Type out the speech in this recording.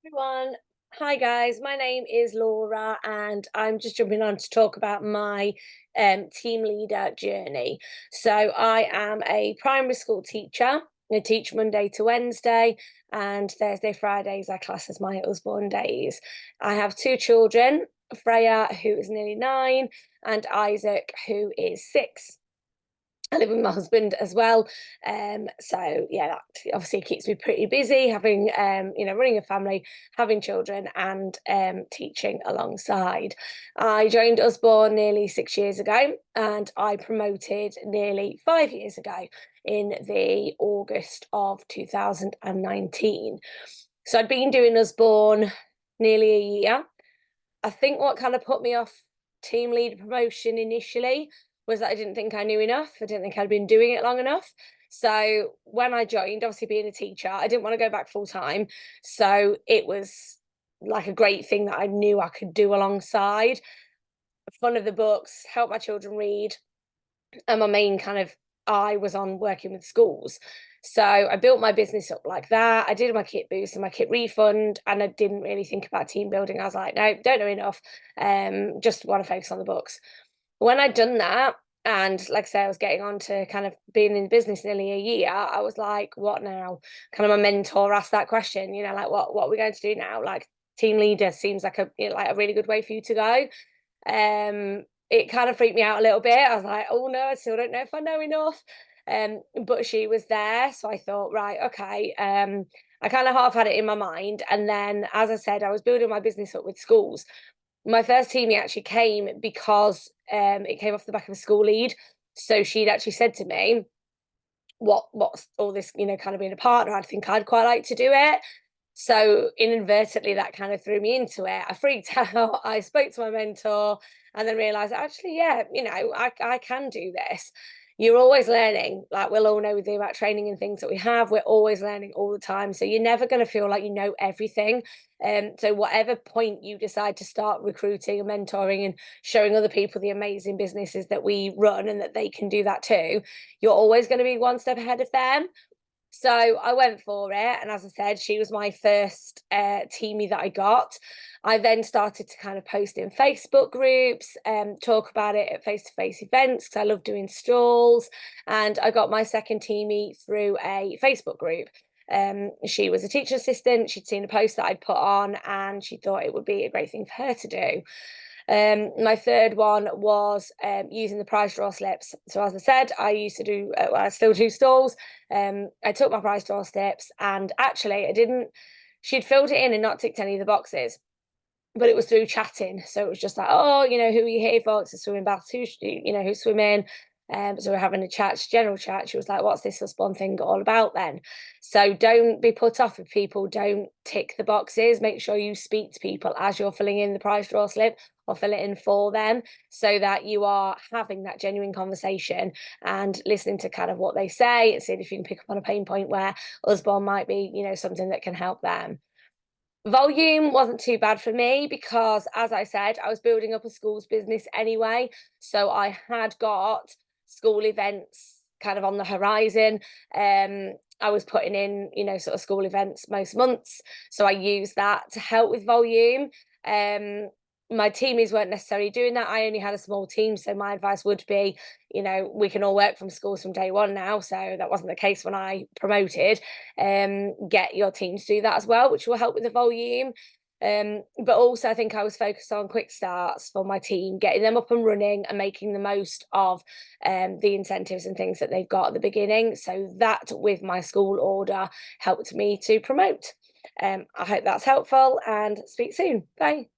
Everyone. Hi guys, my name is Laura and I'm just jumping on to talk about my team leader journey. So I am a primary school teacher. I teach Monday to Wednesday and Thursday, Fridays I class as my Osborne days. I have two children, Freya who is nearly 9 and Isaac who is 6. I live with my husband as well. So yeah, that obviously keeps me pretty busy having running a family, having children and teaching alongside. I joined Usborne nearly 6 years ago and I promoted nearly 5 years ago in the August of 2019. So I'd been doing Usborne nearly a year. I think what kind of put me off team leader promotion initially was that I didn't think I knew enough. I didn't think I'd been doing it long enough. So when I joined, obviously being a teacher, I didn't want to go back full time. So it was like a great thing that I knew I could do alongside. Fun of the books, help my children read, and my main kind of eye was on working with schools. So I built my business up like that. I did my kit boost and my kit refund, and I didn't really think about team building. I was like, no, don't know enough. Just want to focus on the books. When I'd done that, and like I say, I was getting on to kind of being in the business nearly a year, I was like, what now? Kind of my mentor asked that question, like what are we going to do now? Like team leader seems like a really good way for you to go. It kind of freaked me out a little bit. I was like, oh no, I still don't know if I know enough. But she was there, so I thought, right, okay. I kind of half had it in my mind, and then, as I said, I was building my business up with schools. My first team actually came because it came off the back of a school lead. So she'd actually said to me, what's all this, kind of being a partner? I think I'd quite like to do it. So inadvertently, that kind of threw me into it. I freaked out. I spoke to my mentor and then realized, actually, yeah, I can do this. You're always learning. Like we'll all know with the amount of training and things that we have, we're always learning all the time. So you're never going to feel like you know everything. So whatever point you decide to start recruiting and mentoring and showing other people the amazing businesses that we run and that they can do that too, you're always going to be one step ahead of them. So I went for it, and as I said, she was my first teamie that I got. I then started to kind of post in Facebook groups, talk about it at face-to-face events because I love doing stalls. And I got my second teamie through a Facebook group. She was a teacher assistant. She'd seen a post that I'd put on, and she thought it would be a great thing for her to do. My third one was using the price draw slips. So as I said, I used to do, well, I still do stalls. I took my price draw slips and actually I didn't, she'd filled it in and not ticked any of the boxes, but it was through chatting. So it was just like, oh, who are you here for? It's a swimming bath, who's swimming? So we're having a chat, general chat. She was like, what's this Usborne thing all about then? So don't be put off if people don't tick the boxes. Make sure you speak to people as you're filling in the price draw slip or fill it in for them so that you are having that genuine conversation and listening to kind of what they say and seeing if you can pick up on a pain point where Usborne might be, something that can help them. Volume wasn't too bad for me because, as I said, I was building up a school's business anyway. So I had got school events kind of on the horizon. I was putting in, sort of school events most months. So I used that to help with volume. Um, my teamies weren't necessarily doing that. I only had a small team. So my advice would be, we can all work from schools from day one now. So that wasn't the case when I promoted. Get your team to do that as well, which will help with the volume. But also I think I was focused on quick starts for my team, getting them up and running and making the most of the incentives and things that they've got at the beginning. So that with my school order helped me to promote. I hope that's helpful and speak soon. Bye.